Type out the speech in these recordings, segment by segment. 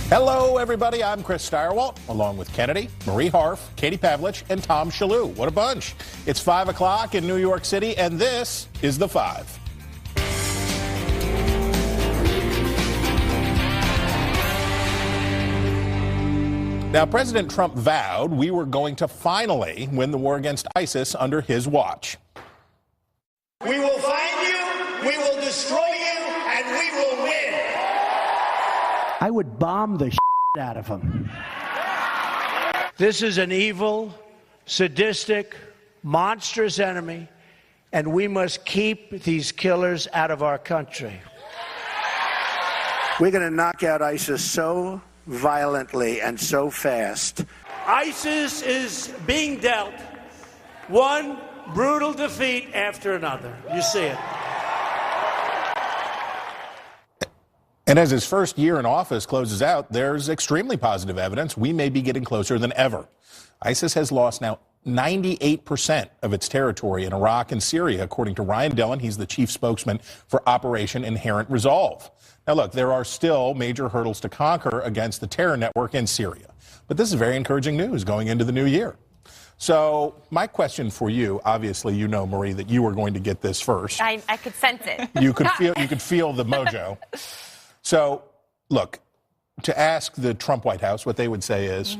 Hello, everybody. I'm Chris Stirewalt, along with Kennedy, Marie Harf, Katie Pavlich, and Tom Shalhoub. What a bunch. It's 5 o'clock in New York City, and this is The Five. Now, President Trump vowed we were going to finally win the war against ISIS under his watch. We will find you, we will destroy you, and we will win. I would bomb the out of him. This is an evil, sadistic, monstrous enemy, and we must keep these killers out of our country. We're going to knock out ISIS so violently and so fast. ISIS is being dealt one brutal defeat after another. You see it. And as his first year in office closes out, there's extremely positive evidence we may be getting closer than ever. ISIS has lost now 98% of its territory in Iraq and Syria, according to Ryan Dillon. He's the chief spokesman for Operation Inherent Resolve. Now, look, there are still major hurdles to conquer against the terror network in Syria. But this is very encouraging news going into the new year. So my question for you, obviously, you know, Marie, that you were going to get this first. I could sense it. You could feel the mojo. So, look, to ask the Trump White House, what they would say is,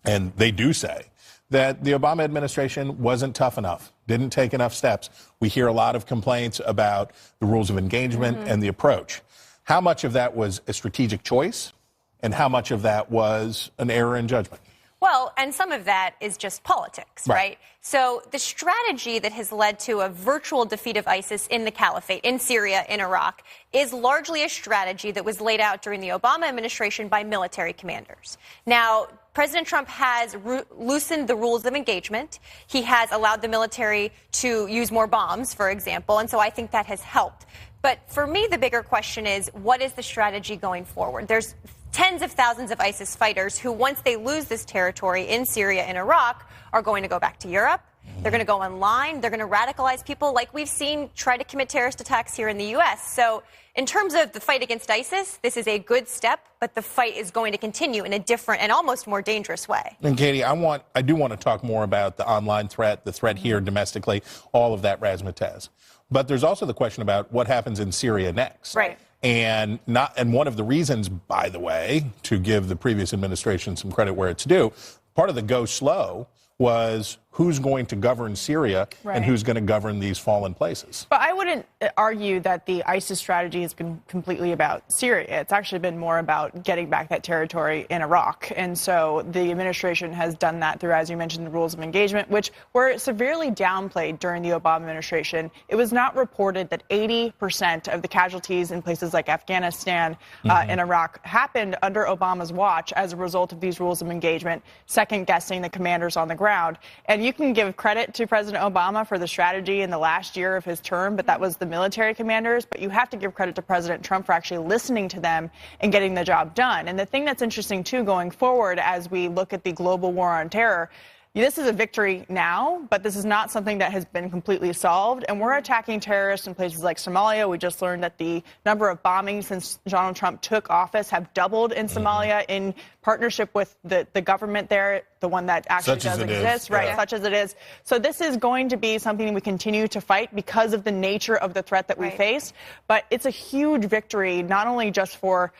and they do say, that the Obama administration wasn't tough enough, didn't take enough steps. We hear a lot of complaints about the rules of engagement and the approach. How much of that was a strategic choice, and how much of that was an error in judgment? Well, and some of that is just politics, right? So the strategy that has led to a virtual defeat of ISIS in the caliphate, in Syria, in Iraq, is largely a strategy that was laid out during the Obama administration by military commanders. Now, President Trump has loosened the rules of engagement. He has allowed the military to use more bombs, for example, and so I think that has helped. But for me, the bigger question is, what is the strategy going forward? There's tens of thousands of ISIS fighters who, once they lose this territory in Syria and Iraq, are going to go back to Europe. They're going to go online. They're going to radicalize people like we've seen try to commit terrorist attacks here in the U.S. So in terms of the fight against ISIS, this is a good step, but the fight is going to continue in a different and almost more dangerous way. And Katie, I do want to talk more about the online threat, the threat here domestically, all of that razzmatazz. But there's also the question about what happens in Syria next. Right. And one of the reasons, by the way, to give the previous administration some credit where it's due, part of the go slow was who's going to govern Syria and who's going to govern these fallen places. But I wouldn't argue that the ISIS strategy has been completely about Syria. It's actually been more about getting back that territory in Iraq. And so the administration has done that through, as you mentioned, the rules of engagement, which were severely downplayed during the Obama administration. It was not reported that 80% of the casualties in places like Afghanistan and Iraq happened under Obama's watch as a result of these rules of engagement, second-guessing the commanders on the ground. And you can give credit to President Obama for the strategy in the last year of his term, but that was the military commanders. But you have to give credit to President Trump for actually listening to them and getting the job done. And the thing that's interesting, too, going forward as we look at the global war on terror, this is a victory now, but this is not something that has been completely solved. And we're attacking terrorists in places like Somalia. We just learned that the number of bombings since Donald Trump took office have doubled in Somalia in partnership with the government there, the one that actually does exist, such as it is. So this is going to be something we continue to fight because of the nature of the threat that we face. But it's a huge victory, not only just for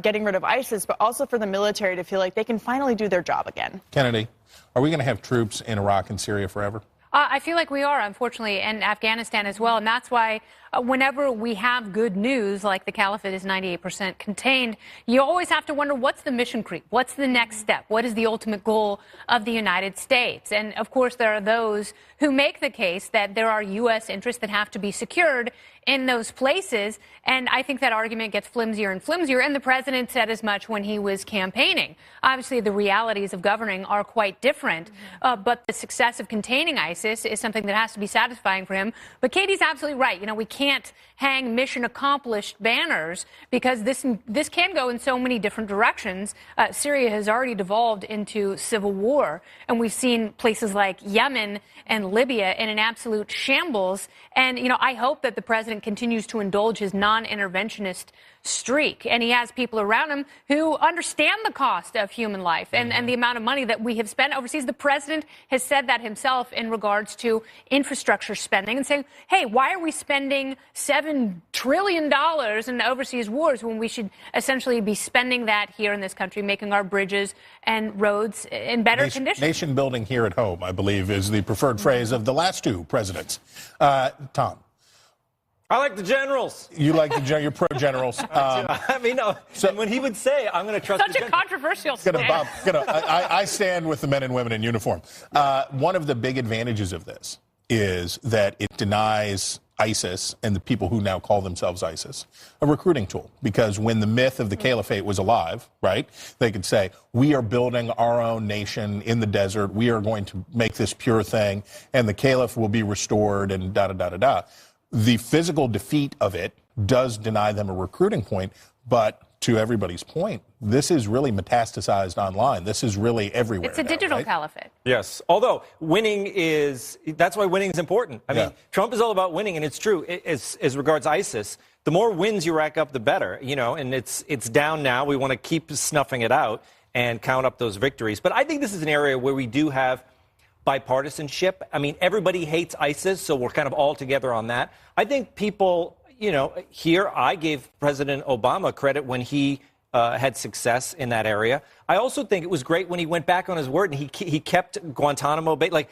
getting rid of ISIS, but also for the military to feel like they can finally do their job again. Kennedy, are we going to have troops in Iraq and Syria forever? I feel like we are, unfortunately, and Afghanistan as well. And that's why whenever we have good news, like the caliphate is 98% contained, you always have to wonder, what's the mission creep? What's the next step? What is the ultimate goal of the United States? And, of course, there are those who make the case that there are U.S. interests that have to be secured in those places. And I think that argument gets flimsier and flimsier. And the president said as much when he was campaigning. Obviously, the realities of governing are quite different. But the success of containing ISIS ISIS is something that has to be satisfying for him. But Katie's absolutely right. You know, we can't hang mission accomplished banners because this can go in so many different directions. Syria has already devolved into civil war, and we've seen places like Yemen and Libya in an absolute shambles. And, you know, I hope that the president continues to indulge his non-interventionist streak, and he has people around him who understand the cost of human life and the amount of money that we have spent overseas. The president has said that himself in regards to infrastructure spending and saying, hey, why are we spending $7 trillion in overseas wars when we should essentially be spending that here in this country, making our bridges and roads in better condition? Nation building here at home, I believe, is the preferred phrase of the last two presidents. Tom. I like the generals. You like you're pro-generals. I mean, no. So, when he would say, I'm going to trust such a controversial stand. I stand with the men and women in uniform. One of the big advantages of this is that it denies ISIS and the people who now call themselves ISIS a recruiting tool. Because when the myth of the caliphate was alive, right, they could say, we are building our own nation in the desert. We are going to make this pure thing, and the caliph will be restored, and da-da-da-da-da. The physical defeat of it does deny them a recruiting point, but to everybody's point, this is really metastasized online. This is really everywhere. It's a digital caliphate. Yes. Although that's why winning is important. I mean, Trump is all about winning, and it's true. As regards ISIS, the more wins you rack up, the better, you know, and it's down now. We want to keep snuffing it out and count up those victories. But I think this is an area where we do have bipartisanship. I mean, everybody hates ISIS, so we're kind of all together on that. I think people, you know, here I gave President Obama credit when he had success in that area. I also think it was great when he went back on his word and he kept Guantanamo Bay. Like,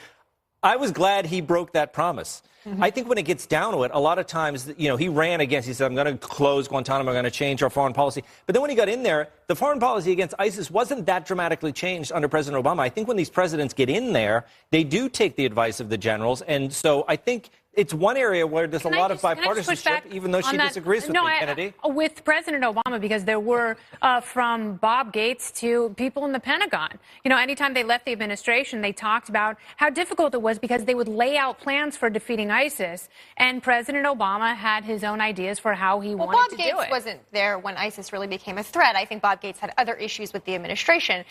I was glad he broke that promise. I think when it gets down to it, a lot of times, you know, he said, I'm going to close Guantanamo, I'm going to change our foreign policy. But then when he got in there, the foreign policy against ISIS wasn't that dramatically changed under President Obama. I think when these presidents get in there, they do take the advice of the generals. And so I think it's one area where there's a lot of bipartisanship, even though she disagrees with me, Kennedy. With President Obama, because there were, from Bob Gates to people in the Pentagon, you know, anytime they left the administration, they talked about how difficult it was because they would lay out plans for defeating ISIS, and President Obama had his own ideas for how he wanted to do it. Bob Gates wasn't there when ISIS really became a threat. I think Bob Gates had other issues with the administration.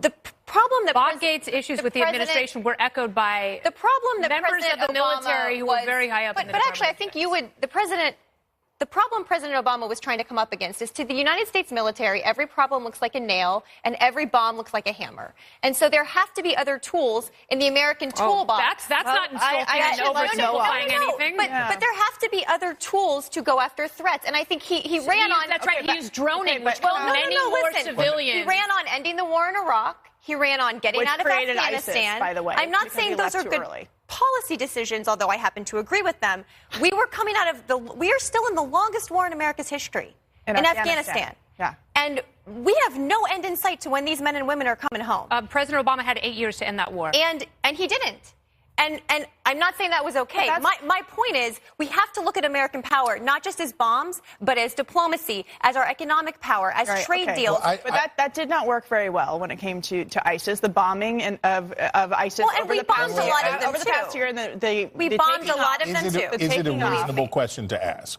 The problem that Bob Gates' issues with the administration were echoed by the problem that members President of the military who were very high up in the But actually, I think the problem President Obama was trying to come up against is to the United States military, every problem looks like a nail and every bomb looks like a hammer. And so there have to be other tools in the American toolbox. That's not insulting and oversimplifying anything. But there have to be other tools to go after threats. And I think he ran on... That's right, he used droning, which killed many more civilians. He ran on ending the war in Iraq. He ran on getting out of Afghanistan. ISIS, by the way, I'm not saying those are good policy decisions, although I happen to agree with them. We were coming out of we are still in the longest war in America's history in Afghanistan. Yeah. And we have no end in sight to when these men and women are coming home. President Obama had 8 years to end that war. And he didn't. And I'm not saying that was okay. My point is we have to look at American power not just as bombs, but as diplomacy, as our economic power, as trade deals. Well, but that did not work very well when it came to ISIS, the bombing of ISIS over the past year. Well, and we bombed a lot of them, over the past year, and we bombed a lot of them, too. Is it a reasonable question to ask?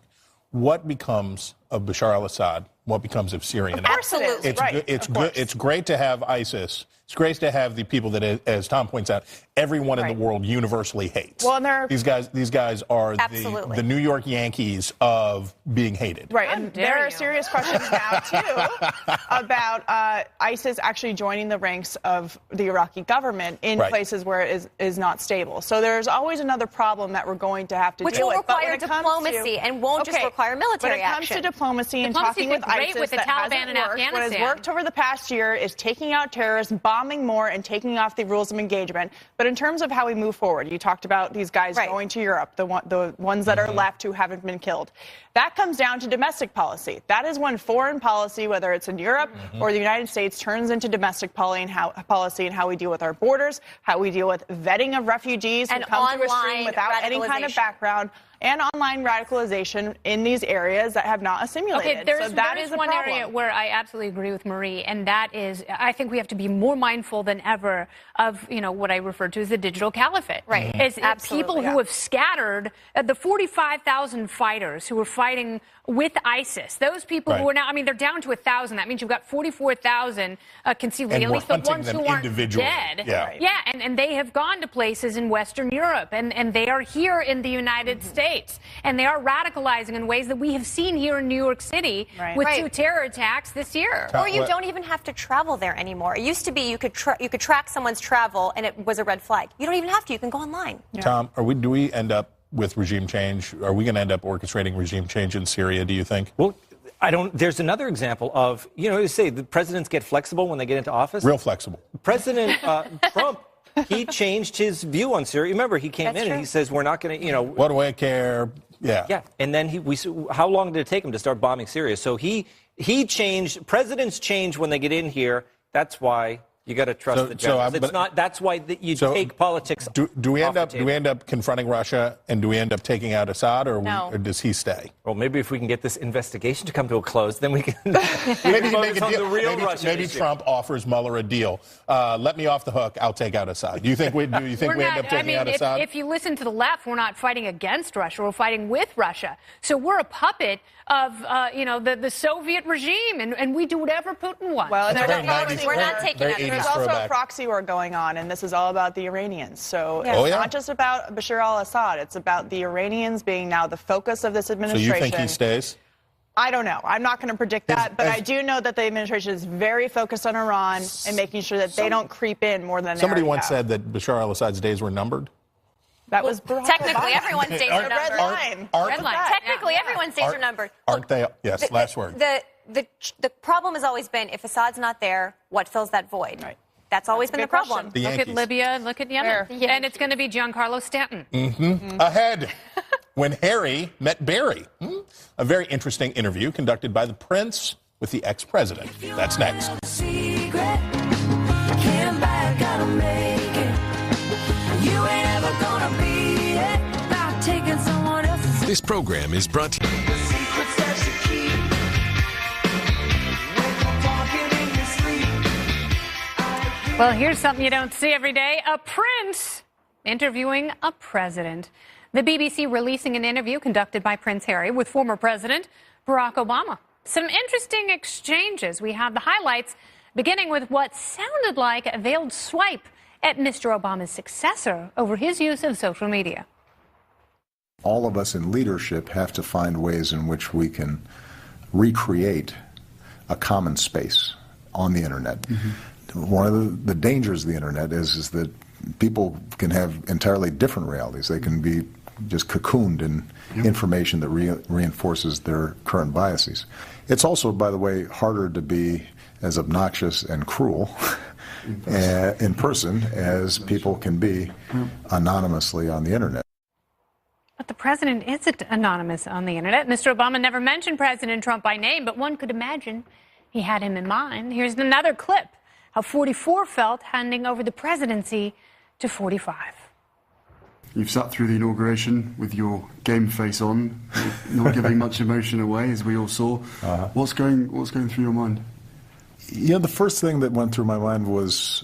What becomes of Bashar al-Assad? What becomes of Syria now? Absolutely. It's great to have ISIS. It's great to have the people that, as Tom points out, everyone in the world universally hates. Well, and these guys are the New York Yankees of being hated. Right, and there are serious questions now, too, about ISIS actually joining the ranks of the Iraqi government in places where it is not stable. So there's always another problem that we're going to have to deal with. Which will require diplomacy and won't just require military action. When it comes to diplomacy and talking with ISIS, with the Taliban in Afghanistan. What has worked over the past year is taking out terrorists, bombing more, and taking off the rules of engagement. But in terms of how we move forward, you talked about these guys going to Europe, the ones that are left who haven't been killed. That comes down to domestic policy. That is when foreign policy, whether it's in Europe or the United States, turns into domestic policy and how we deal with our borders, how we deal with vetting of refugees who come through a stream without any kind of background. and online radicalization in these areas that have not assimilated. Okay, there's a one problem. area where I absolutely agree with Marie, and that is, I think we have to be more mindful than ever of, what I refer to as the digital caliphate. Right. It's Absolutely, people who have scattered the 45,000 fighters who were fighting with ISIS. Those people who are now, they're down to 1,000. That means you've got 44,000 conceivably, at least the ones who aren't dead. Yeah, and they have gone to places in Western Europe, and they are here in the United States, and they are radicalizing in ways that we have seen here in New York City with 2 terror attacks this year. Or you don't even have to travel there anymore. It used to be you could track someone's travel, and it was a red flag. You don't even have to. You can go online. Tom, do we end up with regime change? Are we going to end up orchestrating regime change in Syria, do you think? Well, there's another example of, you say the presidents get flexible when they get into office. Real flexible. President Trump, he changed his view on Syria. Remember, he came in and he says, we're not going to, What do I care? Yeah. Yeah. And then how long did it take him to start bombing Syria? So he changed. Presidents change when they get in here. That's why you got to trust the generals. That's why you take politics. Do we end up confronting Russia, and do we end up taking out Assad, or does he stay? Well, maybe if we can get this investigation to come to a close, then we can maybe make a deal. The real maybe Trump offers Mueller a deal. Let me off the hook. I'll take out Assad. Do you think we end up taking out Assad? If you listen to the left, we're not fighting against Russia. We're fighting with Russia. So we're a puppet of the Soviet regime, and we do whatever Putin wants. Well, we're not taking out. There's also a proxy war going on, and this is all about the Iranians. So it's not just about Bashar al-Assad. It's about the Iranians being now the focus of this administration. So you think he stays? I don't know. I'm not going to predict that, but I do know that the administration is very focused on Iran and making sure that they don't creep in more than somebody once said that Bashar al-Assad's days were numbered. That was technically everyone's days are numbered. Red line. Technically, everyone's days are numbered. Aren't they? Yes. Last word. The problem has always been, if Assad's not there, what fills that void? Right. That's always been the problem. Look at Libya, look at Yemen. And it's going to be Giancarlo Stanton. Ahead, when Harry met Barry. A very interesting interview conducted by the Prince with the ex-president. That's next. This program is brought to you. Well, here's something you don't see every day. A prince interviewing a president. The BBC releasing an interview conducted by Prince Harry with former President Barack Obama. Some interesting exchanges. We have the highlights, beginning with what sounded like a veiled swipe at Mr. Obama's successor over his use of social media. All of us in leadership have to find ways in which we can recreate a common space on the internet. One of the dangers of the internet is that people can have entirely different realities. They can be just cocooned in information that reinforces their current biases. It's also, by the way, harder to be as obnoxious and cruel in person as people can be anonymously on the internet. But the president isn't anonymous on the internet. Mr. Obama never mentioned President Trump by name, but one could imagine he had him in mind. Here's another clip. How 44 felt handing over the presidency to 45. You've sat through the inauguration with your game face on, not giving much emotion away, as we all saw. What's going through your mind? The first thing that went through my mind was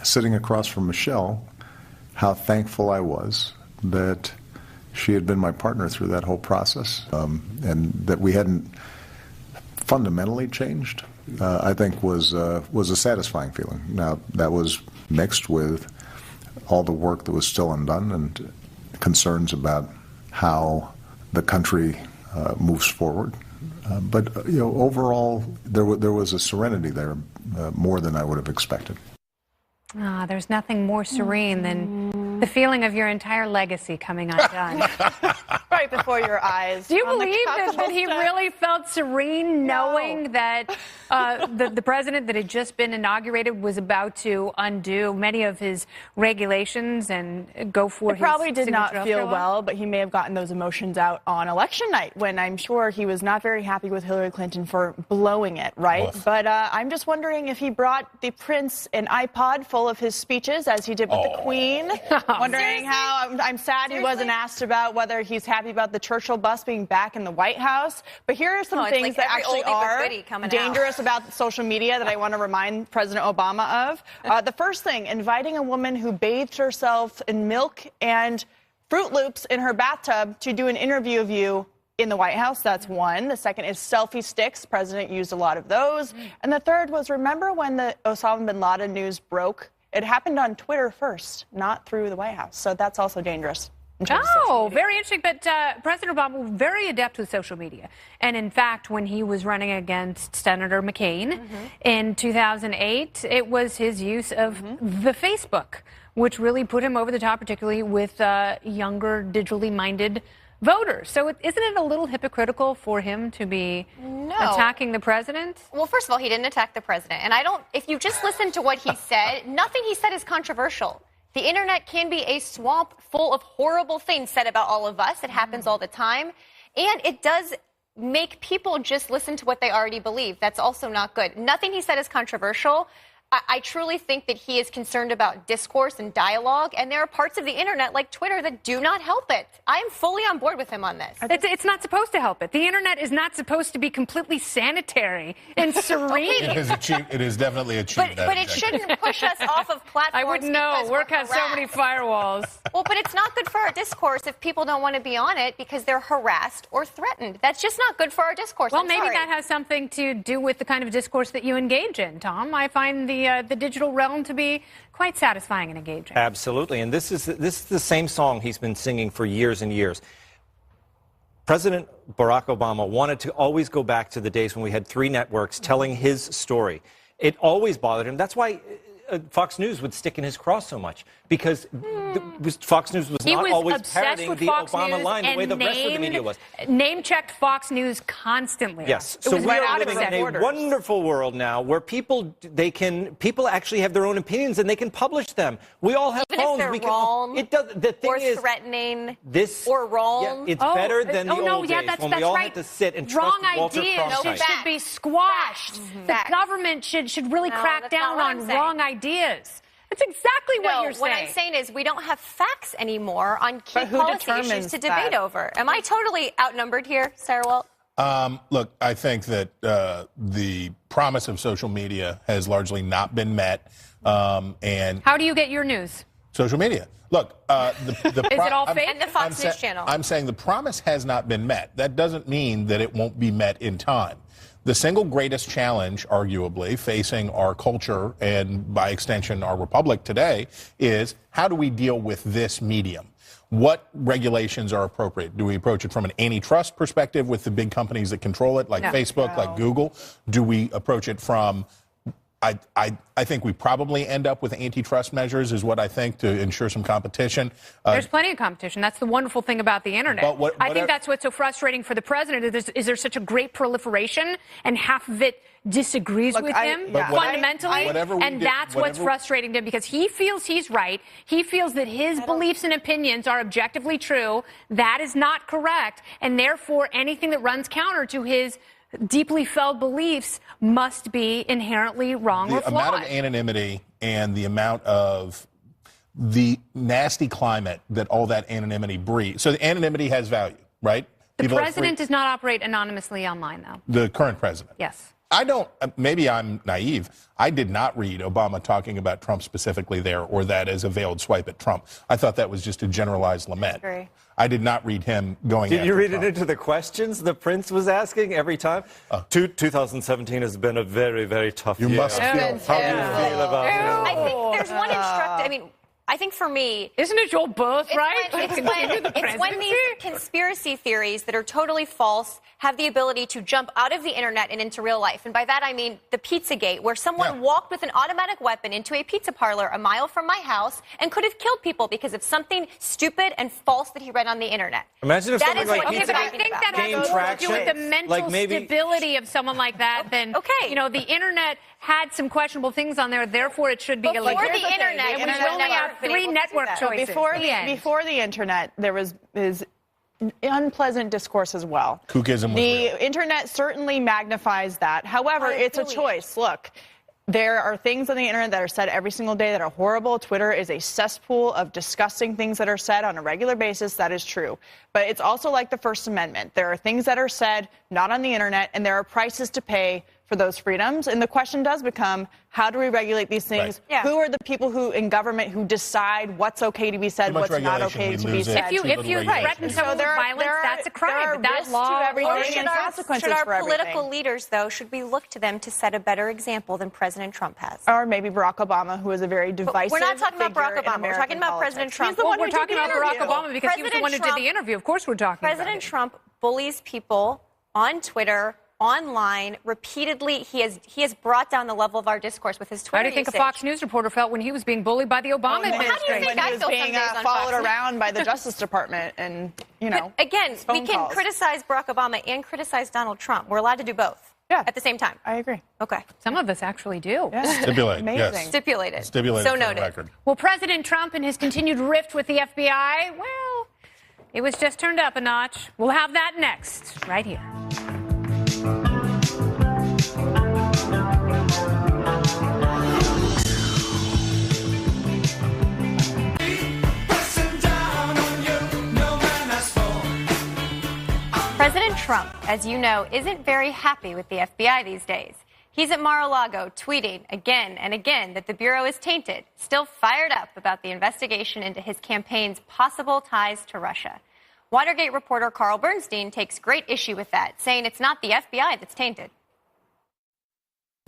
sitting across from Michelle, how thankful I was that she had been my partner through that whole process, and that we hadn't fundamentally changed. I think was a satisfying feeling. Now, that was mixed with all the work that was still undone and concerns about how the country moves forward. But overall, there was a serenity there, more than I would have expected. There's nothing more serene than the feeling of your entire legacy coming undone. Right. right before your eyes. Do you on the believe that he Capitol really felt serene knowing that the president that had just been inaugurated was about to undo many of his regulations and go for He his probably did not signature feel after all? well, but he may have gotten those emotions out on election night when I'm sure he was not very happy with Hillary Clinton for blowing it, right? Oof. But I'm just wondering if he brought the prince an iPod full of his speeches, as he did with the Queen. Wondering how I'm sad he wasn't asked about whether he's happy about the Churchill bus being back in the White House. But here are some it's things like that every actually oldie but are goodie coming out. dangerous about social media that I want to remind President Obama of. The first thing, inviting a woman who bathed herself in milk and Fruit Loops in her bathtub to do an interview of you in the White House. That's one. The second is selfie sticks. The president used a lot of those. And the third was, remember when the Osama bin Laden news broke? It happened on Twitter first, not through the White House. So that's also dangerous. Oh, very interesting. But President Obama was very adept with social media. And in fact, when he was running against Senator McCain in 2008, it was his use of the Facebook, which really put him over the top, particularly with younger, digitally minded voters. So isn't it a little hypocritical for him to be attacking the president? Well, first of all, he didn't attack the president. And if you just listen to what he said, nothing he said is controversial. The internet can be a swamp full of horrible things said about all of us. It happens all the time. And it does make people just listen to what they already believe. That's also not good. Nothing he said is controversial. I truly think that he is concerned about discourse and dialogue, and there are parts of the internet like Twitter that do not help it. I am fully on board with him on this. It's not supposed to help it. The internet is not supposed to be completely sanitary and serene. It is definitely achieved that but it objective. shouldn't push us off of platforms. I wouldn't know. Work has so many firewalls. Well, but it's not good for our discourse if people don't want to be on it because they're harassed or threatened. That's just not good for our discourse. Well, I'm maybe sorry. that has something to do with the kind of discourse that you engage in, Tom. I find the digital realm to be quite satisfying and engaging. Absolutely. And this is the same song he's been singing for years and years. President Barack Obama wanted to always go back to the days when we had 3 networks telling his story. It always bothered him. That's why Fox News would stick in his craw so much, because Fox News was not always parroting the Obama line the way the rest of the media was. Name-checked Fox News constantly. Yes. So we are living in a wonderful world now where people actually have their own opinions and they can publish them. We all have Even phones. if they're wrong, the thing or is, threatening, or wrong. Yeah, it's better than the old days when we all had to sit and trust Walter Wrong Cronkite. ideas should be squashed. The government should really crack down on wrong ideas. That's exactly what you're saying. What I'm saying is we don't have facts anymore on key But who policy issues determines to debate over. Am I totally outnumbered here, Sarah Walt? Look, I think that the promise of social media has largely not been met. And how do you get your news? Social media. Look, is it all fake? And the Fox News channel. I'm saying the promise has not been met. That doesn't mean that it won't be met in time. The single greatest challenge, arguably, facing our culture and, by extension, our republic today is how do we deal with this medium? What regulations are appropriate? Do we approach it from an antitrust perspective with the big companies that control it, like Facebook, like Google? Do we approach it from... I think we probably end up with antitrust measures, is what I think, to ensure some competition. There's plenty of competition. That's the wonderful thing about the internet. I think that's what's so frustrating for the president. Is there such a great proliferation, and half of it disagrees with him fundamentally? And that's what's frustrating to him, because he feels he's right. He feels that his beliefs and opinions are objectively true. That is not correct. And therefore, anything that runs counter to his deeply felt beliefs must be inherently wrong or flawed. The amount of anonymity and the amount of the nasty climate that all that anonymity breeds. So the anonymity has value, right? The president does not operate anonymously online, though. The current president? Yes. I don't, maybe I'm naive. I did not read Obama talking about Trump specifically there, or that as a veiled swipe at Trump. I thought that was just a generalized lament. I agree. I did not read him going after Did you read Trump. it into the questions the prince was asking every time? 2017 has been a very, very tough year. You must feel. How do you feel about it? I think there's one instructive. I mean, I think for me... Isn't it your birthright? It's when these conspiracy theories that are totally false have the ability to jump out of the internet and into real life. And by that I mean the Pizzagate, where someone walked with an automatic weapon into a pizza parlor a mile from my house and could have killed people because of something stupid and false that he read on the internet. Imagine if something like Pizzagate but I think that has more to do with the mental stability of someone like that than, the internet had some questionable things on there, therefore it should be illegal. Before the internet, we only have 3 network choices. Before the internet, there was unpleasant discourse as well. Kookism was real. The internet certainly magnifies that. However, it's a choice. Look, there are things on the internet that are said every single day that are horrible. Twitter is a cesspool of disgusting things that are said on a regular basis. That is true. But it's also like the First Amendment. There are things that are said not on the internet, and there are prices to pay for those freedoms. And the question does become, how do we regulate these things? Right. Yeah. Who are the people who in government who decide what's okay to be said, what's not okay to be said? If you threaten someone with violence, that's a crime. That law to everything and consequences should our for everything. political leaders, though, should we look to them to set a better example than President Trump has? Or maybe Barack Obama, who is a very divisive We're not talking about figure Barack Obama. in We're talking about American President politics. Trump. He's the one we're who did talking the about Barack interview. Obama because he was the one who did the interview. Of course we're talking about President Trump bullies people on Twitter, online, repeatedly. He has brought down the level of our discourse with his Twitter How do you think usage. a Fox News reporter felt when he was being bullied by the Obama administration? How do you think When I he was feel being some days on followed Fox? around by the Justice Department and, But again, we can calls. criticize Barack Obama and criticize Donald Trump. We're allowed to do both at the same time. I agree. Okay. Some of us actually do. Stipulate. Amazing. Yes. Stipulated. Stipulated So for the noted. record. Well, President Trump and his continued rift with the FBI, well, it was just turned up a notch. We'll have that next, right here. President Trump, as you know, isn't very happy with the FBI these days. He's at Mar-a-Lago tweeting again and again that the Bureau is tainted, still fired up about the investigation into his campaign's possible ties to Russia. Watergate reporter Carl Bernstein takes great issue with that, saying it's not the FBI that's tainted.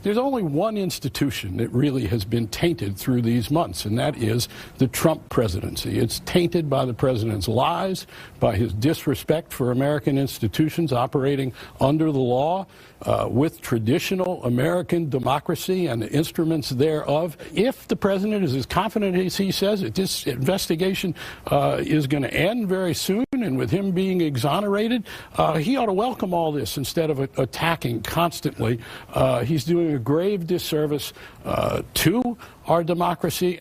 There's only one institution that really has been tainted through these months, and that is the Trump presidency. It's tainted by the president's lies, by his disrespect for American institutions operating under the law, with traditional American democracy and the instruments thereof. If the president is as confident as he says that this investigation is going to end very soon, and with him being exonerated, he ought to welcome all this instead of attacking constantly. He's doing a grave disservice to our democracy.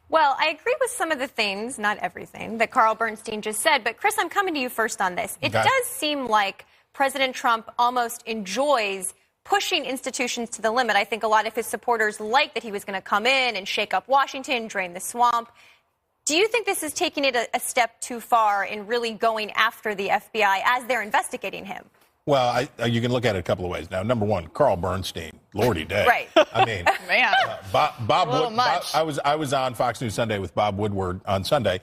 Well, I agree with some of the things, not everything, that Carl Bernstein just said. But, Chris, I'm coming to you first on this. It does seem like President Trump almost enjoys pushing institutions to the limit. I think a lot of his supporters liked that he was going to come in and shake up Washington, drain the swamp. Do you think this is taking it a step too far in really going after the FBI as they're investigating him? Well, you can look at it a couple of ways. Now, number one, Carl Bernstein, Lordy day. Right. I mean, Man. Bob I was on Fox News Sunday with Bob Woodward on Sunday.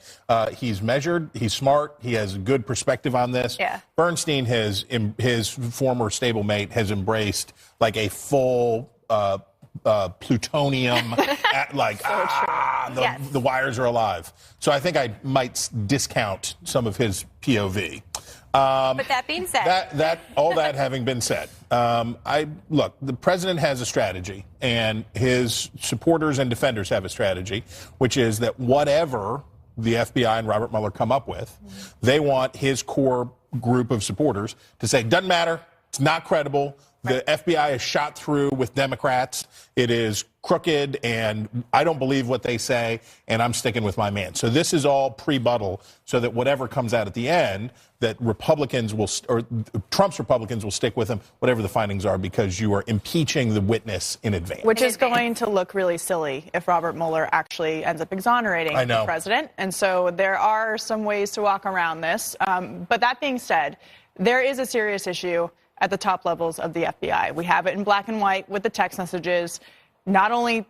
He's measured, he's smart, he has a good perspective on this. Yeah. Bernstein, his former stablemate, has embraced like a full plutonium, the wires are alive. So I think I might discount some of his POV. But that being said, all that having been said, look, the president has a strategy, and his supporters and defenders have a strategy, which is that whatever the FBI and Robert Mueller come up with, they want his core group of supporters to say, doesn't matter, it's not credible. The FBI is shot through with Democrats. It is crooked, and I don't believe what they say, and I'm sticking with my man. So this is all pre-buttal, so that whatever comes out at the end, that Republicans will, or Trump's Republicans will stick with him, whatever the findings are, because you are impeaching the witness in advance. Which is going to look really silly if Robert Mueller actually ends up exonerating the president. And so there are some ways to walk around this. But that being said, there is a serious issue at the top levels of the FBI. We have it in black and white with the text messages. Not only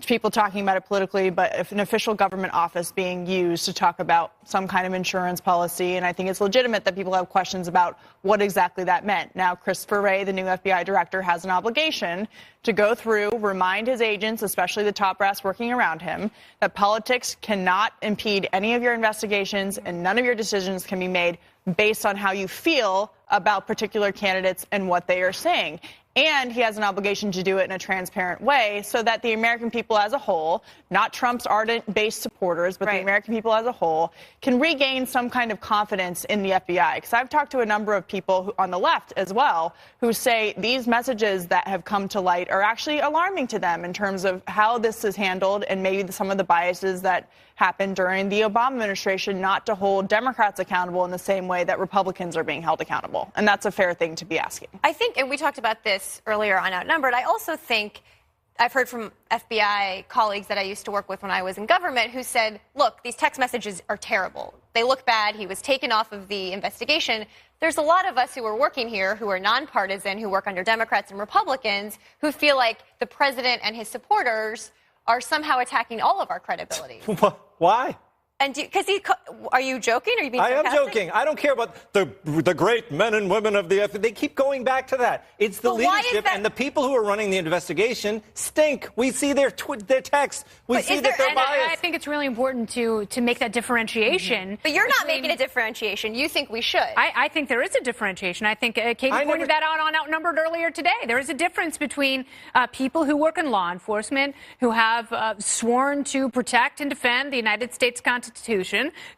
people talking about it politically, but if an official government office being used to talk about some kind of insurance policy. And I think it's legitimate that people have questions about what exactly that meant. Now, Christopher Wray, the new FBI director, has an obligation to go through, remind his agents, especially the top brass working around him, that politics cannot impede any of your investigations and none of your decisions can be made based on how you feel about particular candidates and what they are saying. And he has an obligation to do it in a transparent way so that the American people as a whole, not Trump's ardent base supporters, but the American people as a whole, can regain some kind of confidence in the FBI. Because I've talked to a number of people on the left as well who say these messages that have come to light are actually alarming to them in terms of how this is handled and maybe some of the biases that happened during the Obama administration, not to hold Democrats accountable in the same way that Republicans are being held accountable. And that's a fair thing to be asking. I think, and we talked about this earlier on Outnumbered, I also think I've heard from FBI colleagues that I used to work with when I was in government who said, look, these text messages are terrible. They look bad. He was taken off of the investigation. There's a lot of us who are working here who are nonpartisan, who work under Democrats and Republicans, who feel like the president and his supporters are somehow attacking all of our credibility. Why? And are you joking? Are you being sarcastic? I am joking. I don't care about the great men and women of the FBI. They keep going back to that. It's the leadership and the people who are running the investigation stink. We see their texts. We see that they're biased. I think it's really important to make that differentiation. But you're not making a differentiation. You think we should. I think there is a differentiation. I think Katie pointed that out on Outnumbered earlier today. There is a difference between people who work in law enforcement, who have sworn to protect and defend the United States Constitution,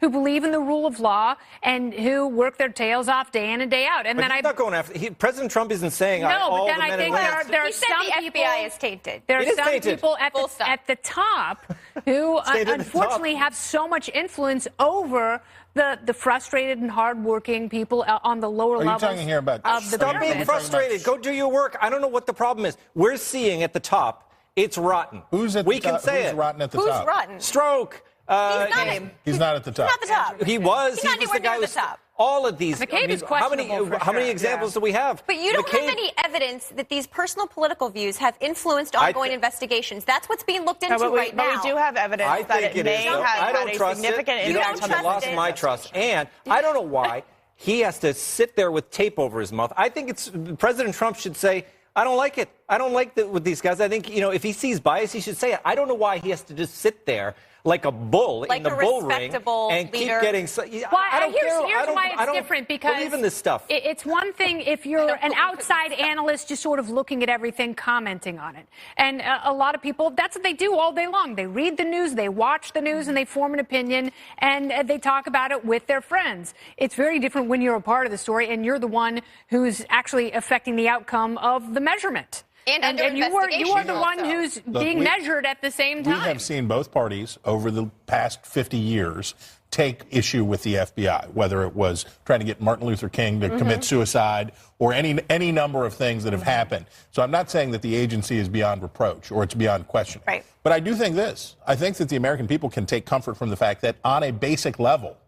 who believe in the rule of law, and who work their tails off day in and day out. And but then he's not going after. President Trump isn't saying no, all but then the men I think and women. there are some the people. FBI is tainted. There are some tainted. people at the top who unfortunately have so much influence over the frustrated and hardworking people on the lower levels. Are you talking here about of the Stop being frustrated. Go do your work. I don't know what the problem is. We're seeing at the top, it's rotten. Who's at we the can top? say Who's it. rotten at the Who's top? rotten? Stroke. He's not at the top. He's not the top. He was. He's He not was anywhere the guy near who the was. top. All of these. McCabe is how many questionable for examples do we have? But you don't have any evidence that these personal political views have influenced ongoing investigations. That's what's being looked into right now. But we do have evidence that it may have had a significant impact on the lost my trust. And I don't know why he has to sit there with tape over his mouth. I think President Trump should say, I don't like it. I don't like it with these guys. I think, if he sees bias, he should say it. I don't know why he has to just sit there like a bull in the bull ring and keep getting. Here's why it's different, because believe in this stuff. It's one thing if you're an outside analyst just sort of looking at everything, commenting on it. And a lot of people, that's what they do all day long. They read the news, they watch the news, and they form an opinion, and they talk about it with their friends. It's very different when you're a part of the story and you're the one who's actually affecting the outcome of the measurement. And you are the one who's being measured at the same time. We have seen both parties over the past 50 years take issue with the FBI, whether it was trying to get Martin Luther King to commit suicide or any number of things that have happened. So I'm not saying that the agency is beyond reproach or it's beyond question. Right. But I do think this. I think that the American people can take comfort from the fact that on a basic level,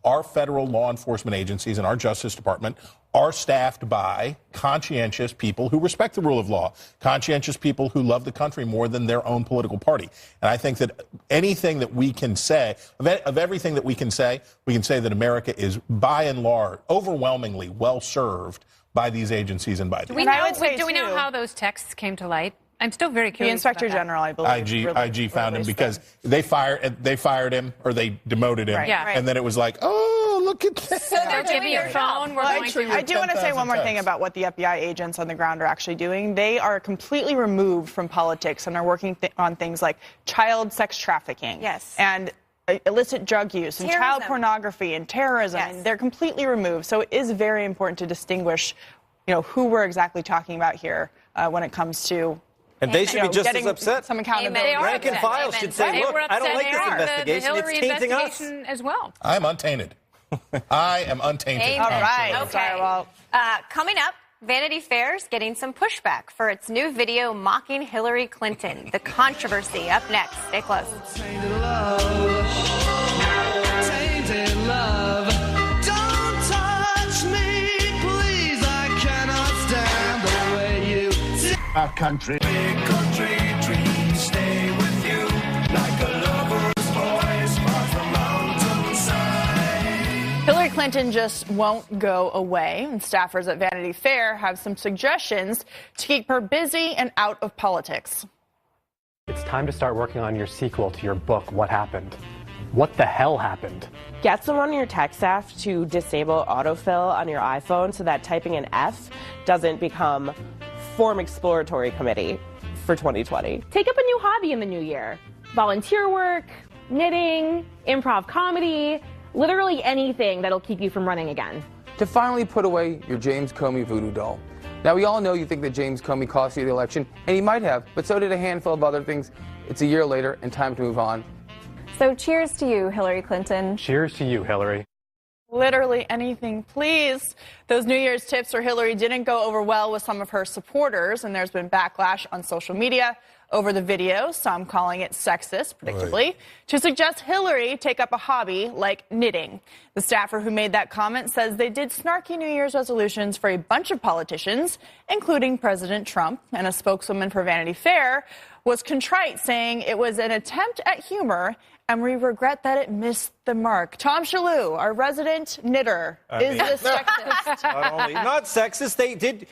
our federal law enforcement agencies and our Justice Department are staffed by conscientious people who respect the rule of law, conscientious people who love the country more than their own political party. And I think that anything that we can say, of everything that we can say that America is by and large overwhelmingly well served by these agencies and by these. Do we know how those texts came to light? I'm still very curious. The Inspector General, I believe. IG found him because they fired him or they demoted him. Right. Yeah. And then it was like, oh, look at that. So they're doing your phone. I do want to say one more thing about what the FBI agents on the ground are actually doing. They are completely removed from politics and are working on things like child sex trafficking. Yes. And illicit drug use and child pornography and terrorism. Yes. And they're completely removed. So it is very important to distinguish, who we're exactly talking about here when it comes to. And they should be just as upset. Some accountability. Rank and file should say, look, I don't like this investigation. It's tainting us. As well. I'm untainted. I am untainted. Amen. All right. Okay. Well, coming up, Vanity Fair's getting some pushback for its new video mocking Hillary Clinton. The controversy up next. Stay close. Tainted love. Don't touch me, please. I cannot stand the way you. Our country. Big country dreams stay with you. Clinton just won't go away, and staffers at Vanity Fair have some suggestions to keep her busy and out of politics. It's time to start working on your sequel to your book, What Happened? What the hell happened? Get someone on your tech staff to disable autofill on your iPhone so that typing an F doesn't become Form Exploratory Committee for 2020. Take up a new hobby in the new year. Volunteer work, knitting, improv comedy, literally anything that'll keep you from running again. To finally put away your James Comey voodoo doll. Now, we all know you think that James Comey cost you the election, and he might have, but so did a handful of other things. It's a year later, and time to move on. So cheers to you, Hillary Clinton. Cheers to you, Hillary. Literally anything, please. Those New Year's tips for Hillary didn't go over well with some of her supporters, and there's been backlash on social media over the video, some calling it sexist, predictably, to suggest Hillary take up a hobby like knitting. The staffer who made that comment says they did snarky New Year's resolutions for a bunch of politicians, including President Trump, and a spokeswoman for Vanity Fair was contrite, saying it was an attempt at humor and we regret that it missed the mark. Tom Shalhoub, our resident knitter, is this sexist? Not sexist. They did,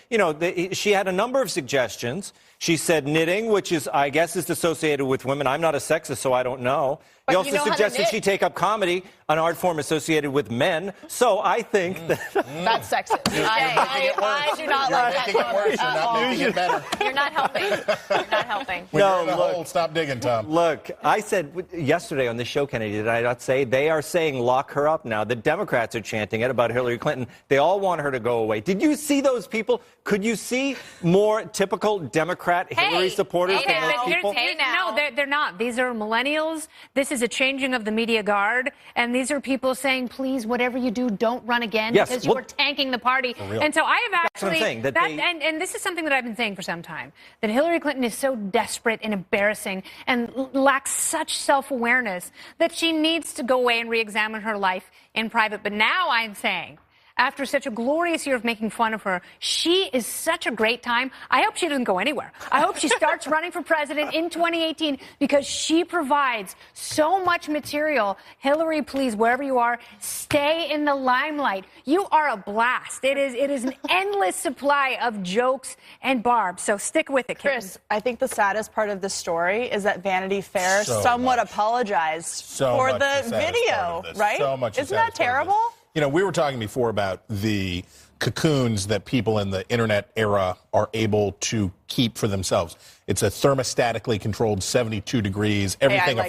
she had a number of suggestions. She said knitting, which is, I guess, is associated with women. I'm not a sexist, so I don't know. But he also you know suggested she take up comedy, an art form associated with men. So I think that... That's sexist. I do not like that. You're not making it worse. You're not making it better. You're not helping. You're not helping. When you're in a hole, stop digging, Tom. Look, I said yesterday on the show, Kennedy, did I not say they are saying lock her up now? The Democrats are chanting it about Hillary Clinton. They all want her to go away. Did you see those people? Could you see more typical Democrat Hillary supporters than those people? No, they're not. These are millennials. This is a changing of the media guard. And these are people saying, please, whatever you do, don't run again because you are tanking the party. And so I have actually, and this is something that I've been saying for some time, that Hillary Clinton is so desperate and embarrassing and lacks such self-awareness that she needs to go away and re-examine her life in private. But now I'm saying, after such a glorious year of making fun of her, she is such a great time. I hope she doesn't go anywhere. I hope she starts running for president in 2018 because she provides so much material. Hillary, please, wherever you are, stay in the limelight. You are a blast. It is an endless supply of jokes and barbs. So stick with it, Chris. I think the saddest part of this story is that Vanity Fair somewhat apologized for the video, right? So much. Isn't that terrible? We were talking before about the cocoons that people in the internet era are able to keep for themselves. It's a thermostatically controlled 72 degrees. Everything,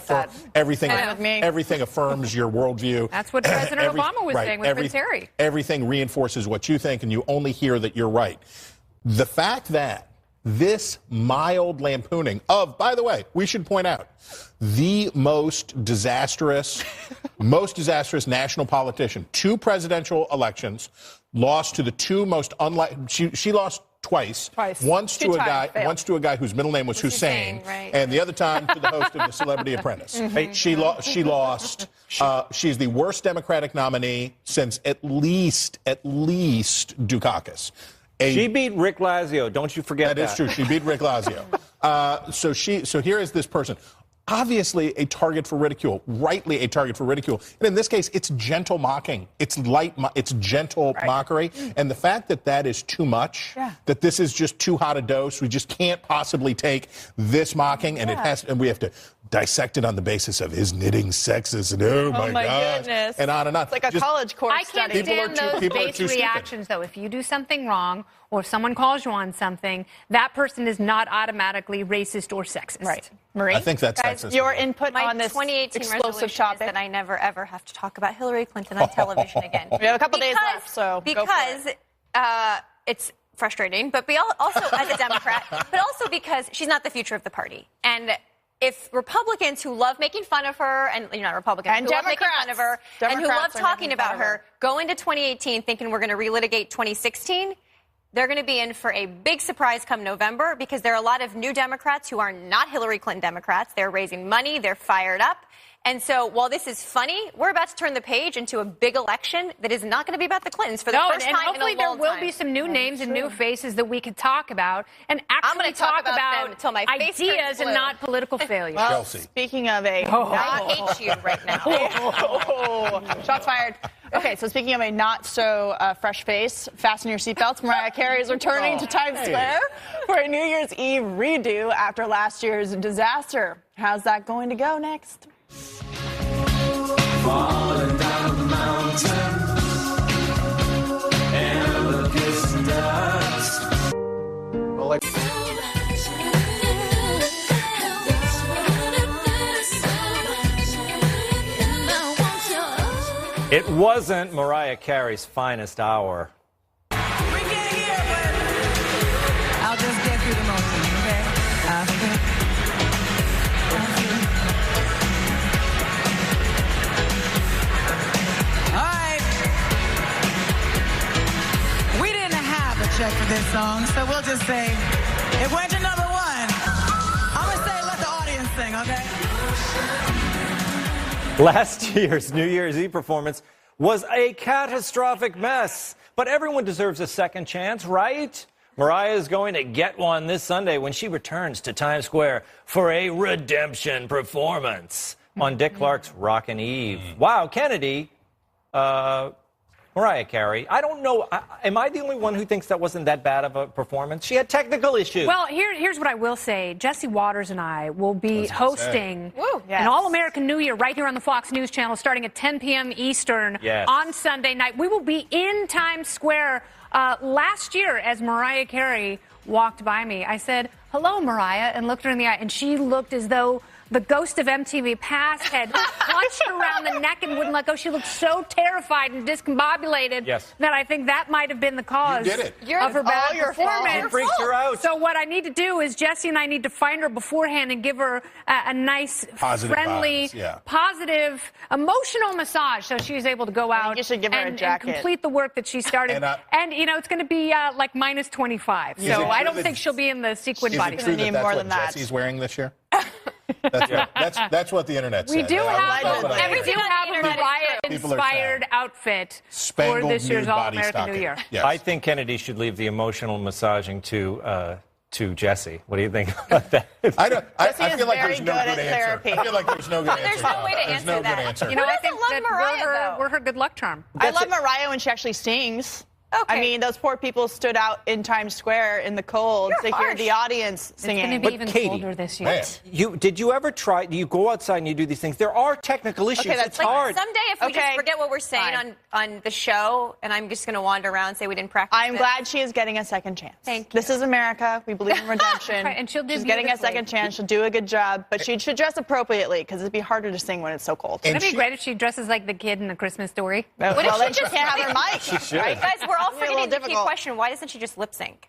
everything affirms your worldview. That's what President Obama was saying with Prince Harry. Everything reinforces what you think, and you only hear that you're right. The fact that this mild lampooning of, by the way, we should point out, the most disastrous national politician, 2 presidential elections, lost to the 2 most she lost twice. Once to a guy whose middle name was Hussein, and the other time to the host of The Celebrity Apprentice. She lost. She's the worst Democratic nominee since at least Dukakis. She beat Rick Lazio. Don't you forget that. That is true. She beat Rick Lazio. So here is this person. Obviously a target for ridicule, rightly a target for ridicule. And in this case, it's gentle mocking. It's it's gentle mockery. And the fact that that is too much, that this is just too hot a dose, we just can't possibly take this mocking, and and we have to dissect it on the basis of is knitting sexist, and oh my gosh, goodness. And on and on. It's like a college course I can't stand those base reactions, though. If you do something wrong or if someone calls you on something, that person is not automatically racist or sexist. Right. Marie? I think that's sexist. Your input on this 2018 explosive topic is that I never, ever have to talk about Hillary Clinton on television again. We have a couple days left, so because it's frustrating, but also as a Democrat, but also because she's not the future of the party. And if Republicans who love making fun of her, and you're not Republicans, who love making fun of her, and who love talking about her, go into 2018 thinking we're going to relitigate 2016, they're going to be in for a big surprise come November because there are a lot of new Democrats who are not Hillary Clinton Democrats. They're raising money. They're fired up. And so while this is funny, we're about to turn the page into a big election that is not going to be about the Clintons for the first and time in a hopefully there long will time. be some new names and new faces that we could talk about and I'm actually gonna talk about them about till my face ideas turns and blue. not political failures. Well, speaking of a... I hate you right now. Shots fired. Okay, so speaking of a not-so-fresh face, fasten your seatbelts. Mariah Carey is returning to Times Square for a New Year's Eve redo after last year's disaster. How's that going to go next? Falling down the mountain, and the kissing ducks. It wasn't Mariah Carey's finest hour. I'll just get through the motions, okay? All right. We didn't have a check for this song, so we'll just say it went to number one. I'm going to say let the audience sing, okay? Last year's New Year's Eve performance was a catastrophic mess, but everyone deserves a second chance, right? Mariah is going to get one this Sunday when she returns to Times Square for a redemption performance on Dick Clark's Rockin' Eve. Wow, Kennedy, Mariah Carey, I don't know, am I the only one who thinks that wasn't that bad of a performance? She had technical issues. Well, here's what I will say. Jesse Waters and I will be hosting an All-American New Year right here on the Fox News Channel starting at 10 p.m. Eastern on Sunday night. We will be in Times Square. Last year, as Mariah Carey walked by me, I said, "Hello, Mariah," and looked her in the eye, and she looked as though the ghost of MTV Past had clutched her around the neck and wouldn't let go. She looked so terrified and discombobulated that I think that might have been the cause of her bad performance. You freaked her out. So what I need to do is Jesse and I need to find her beforehand and give her a nice, Positive friendly, vibes, positive, emotional massage so she's able to go out you should give her a and jacket. complete the work that she started. And you know, it's going to be like minus 25. Is So it I true don't that- think she'll be in the sequin Is body. it true that that's what Jesse's wearing this year? That's what the internet said. We do have a internet Mariah-inspired outfit for Spangled this year's nude body All-American New stocking. Year. I think Kennedy should leave the emotional massaging to Jesse. What do you think about that? I feel like there's no good answer. I feel like there's no good answer. There's no way to There's answer no that. good answer. You know, Who I doesn't think love that Mariah, we're her good luck charm. I love Mariah when she actually sings. I mean, those poor people stood out in Times Square in the cold to hear the audience singing. It's going to be even colder this year. Did you ever try? You go outside and you do these things. There are technical issues. It's hard. Someday, if we just forget what we're saying on the show, and I'm just going to wander around and say we didn't practice. I'm glad she is getting a second chance. Thank you. This is America. We believe in redemption. Right, and she'll do She's getting a beautifully. second chance. She'll do a good job, but she should dress appropriately because it'd be harder to sing when it's so cold. Wouldn't it be great if she dresses like the kid in A Christmas Story? Well, What then if she can't have her mic. She should. Right, guys, we're all It'd be a forgetting little the key difficult. question. Why doesn't she just lip sync?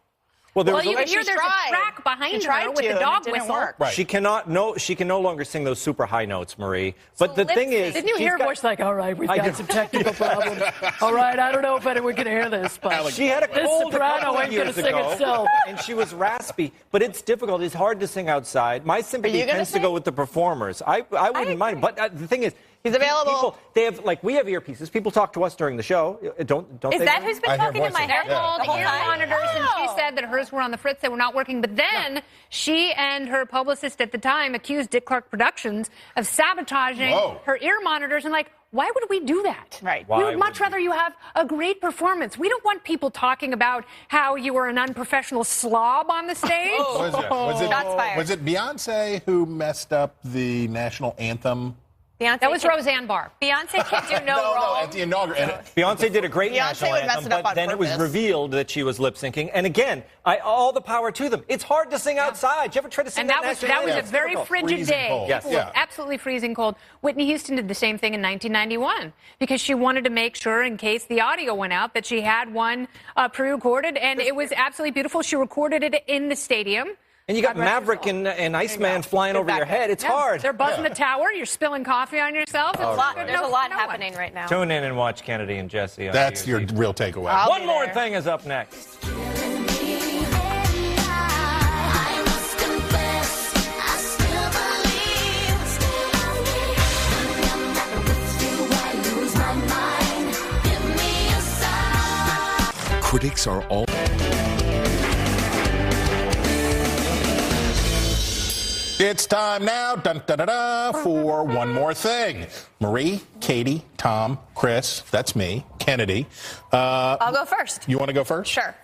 Well, there Well, was you a- can hear there's a track behind her with the dog whistle. She cannot. She can no longer sing those super high notes, Marie. But the thing is, Didn't you hear her voice like, all right, we've I got did. some technical problems. All right, I don't know if anyone can hear this, but She had a this cold a soprano couple ain't of going to years sing ago, itself. and she was raspy. But it's difficult. It's hard to sing outside. My sympathy you gonna tends to go with the performers. I wouldn't mind. But the thing is, he's available. People, they have we have earpieces. People talk to us during the show. Don't Is they? that who's been talking in my head? They're called the whole ear time? monitors, and she said that hers were on the fritz. They were not working. But then she and her publicist at the time accused Dick Clark Productions of sabotaging her ear monitors. And why would we do that? Right. We would much rather you have a great performance. We don't want people talking about how you were an unprofessional slob on the stage. Was it Beyonce who messed up the national anthem? That was Roseanne Barr. Beyonce can do no wrong. At the inaugural. Beyonce did a great Beyonce national would mess anthem, it up but on then it was purpose. revealed that she was lip syncing. And again, all the power to them. It's hard to sing outside. You ever try to sing And that was national anthem? a very It's frigid difficult. day. Freezing cold. People were absolutely freezing cold. Whitney Houston did the same thing in 1991 because she wanted to make sure, in case the audio went out, that she had one pre-recorded, and it was absolutely beautiful. She recorded it in the stadium. And you got Maverick and Iceman flying over your head. It's hard. They're buzzing the tower. You're spilling coffee on yourself. It's There's a lot happening right now. Tune in and watch Kennedy and Jesse. On That's your TUC. real takeaway. One more thing is up next. critics are all... It's time now, for one more thing. Marie, Katie, Tom, Chris, that's me, Kennedy. I'll go first. You want to go first? Sure.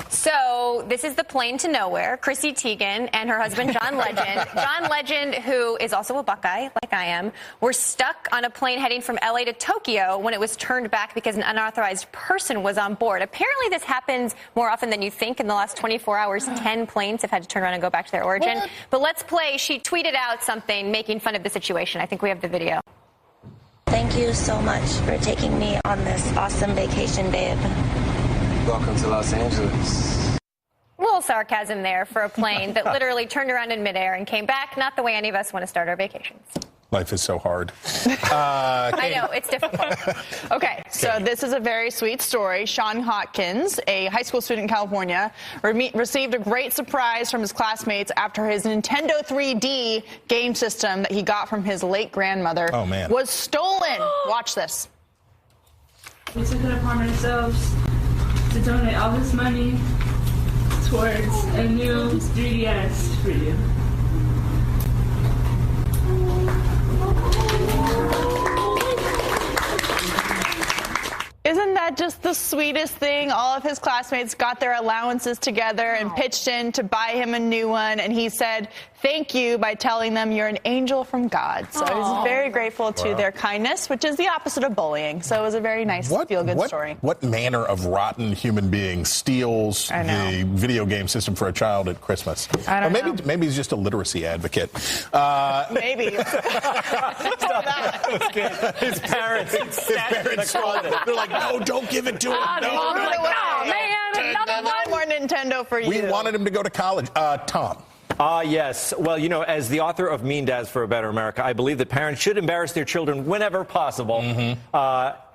So this is the plane to nowhere. Chrissy Teigen and her husband, John Legend. John Legend, who is also a Buckeye, like I am, were stuck on a plane heading from L.A. to Tokyo when it was turned back because an unauthorized person was on board. Apparently this happens more often than you think. In the last 24 hours, 10 planes have had to turn around and go back to their origin. What? But let's play. She tweeted out something making fun of the situation. I think we have the video. Thank you so much for taking me on this awesome vacation, babe. Welcome to Los Angeles. A little sarcasm there for a plane that literally turned around in midair and came back. Not the way any of us want to start our vacations. Life is so hard. I know, it's difficult. Okay, so this is a very sweet story. Sean Hopkins, a high school student in California, received a great surprise from his classmates after his Nintendo 3D game system that he got from his late grandmother was stolen. Watch this. We took it upon ourselves to donate all this money towards a new 3DS for you. Isn't that just the sweetest thing? All of his classmates got their allowances together and pitched in to buy him a new one, and he said thank you by telling them you're an angel from God. So he's very grateful to their kindness, which is the opposite of bullying. So it was a very nice, feel-good story. What manner of rotten human being steals the video game system for a child at Christmas? I don't know. Maybe he's just a literacy advocate. Maybe. His parents. They're like, no, don't give it to him. No. Oh, man, another more Nintendo for you. We wanted him to go to college. Tom. Yes. Well, you know, as the author of Mean Dads for a Better America, I believe that parents should embarrass their children whenever possible.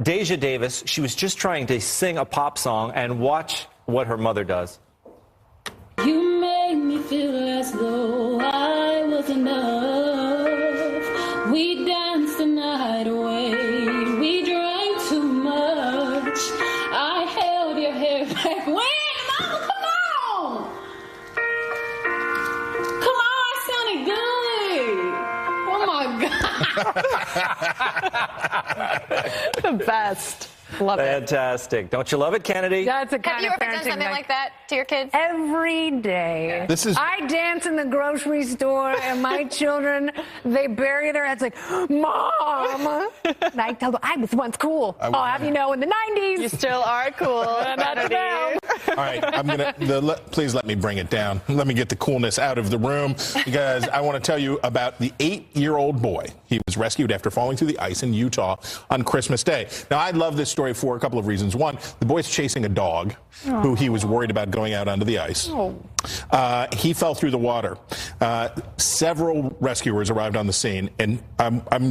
Deja Davis, she was just trying to sing a pop song, and watch what her mother does. You made me feel as though I was enough. We danced the night away. We drank too much. I held your hair back. Wait, Mama, come on! Come on, I sounded good. Oh, my God. The best. Love Fantastic. Don't you love it, Kennedy? That's a kind Have you of ever done parenting something like that to your kids? Every day. I dance in the grocery store, and my children, they bury their heads like, Mom! And I tell them, I was once cool. I'll have you know, in the 90s. You still are cool. That's them. All right, please let me bring it down. Let me get the coolness out of the room, because I want to tell you about the 8-year-old boy. He was rescued after falling through the ice in Utah on Christmas Day. Now, I love this story for a couple of reasons. One, the boy's chasing a dog who he was worried about going out onto the ice. He fell through the water. Several rescuers arrived on the scene, and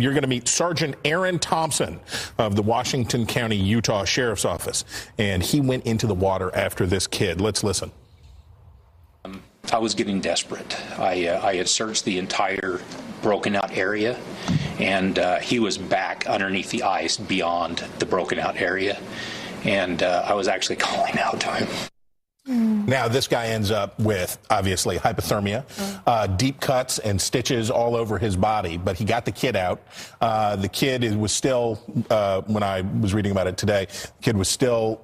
you're going to meet Sergeant Aaron Thompson of the Washington County, Utah Sheriff's Office, and he went into the water after this kid. Let's listen. I was getting desperate. I had searched the entire broken out area, and he was back underneath the ice beyond the broken out area, and I was actually calling out to him. Now, this guy ends up with, obviously, hypothermia, deep cuts and stitches all over his body, but he got the kid out. The kid was still, when I was reading about it today, the kid was still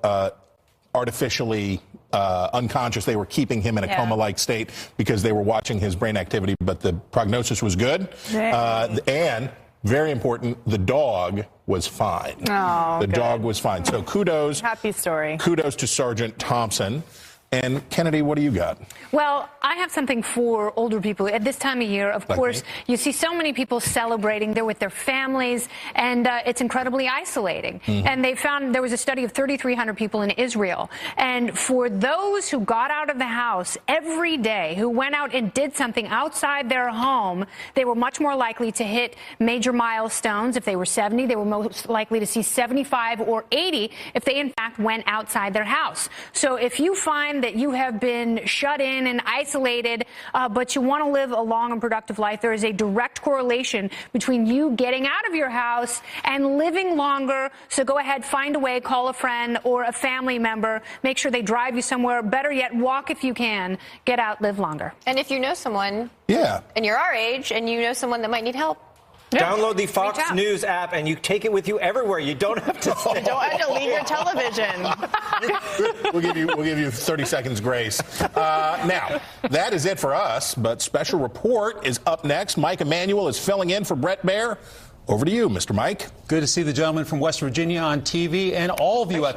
artificially unconscious. They were keeping him in a coma-like state because they were watching his brain activity, but the prognosis was good. And, very important, the dog was fine. The dog was fine. So kudos. Happy story. Kudos to Sergeant Thompson. And Kennedy, what do you got? Well, I have something for older people. At this time of year, of course, you see so many people celebrating. They're with their families, and it's incredibly isolating. And they found there was a study of 3,300 people in Israel. And for those who got out of the house every day, who went out and did something outside their home, they were much more likely to hit major milestones. If they were 70, they were most likely to see 75 or 80 if they, in fact, went outside their house. So if you find understand that you have been shut in and isolated, but you want to live a long and productive life. There is a direct correlation between you getting out of your house and living longer. So go ahead, find a way, call a friend or a family member. Make sure they drive you somewhere. Better yet, walk if you can. Get out, live longer. And if you know someone, and you're our age, and you know someone that might need help, download the Fox News app and you take it with you everywhere. You don't have to stay. You don't have to leave your television. We'll give you 30 seconds grace. Now, that is it for us, but Special Report is up next. Mike Emanuel is filling in for Bret Baier. Over to you, Mr. Mike. Good to see the gentleman from West Virginia on TV and all of you at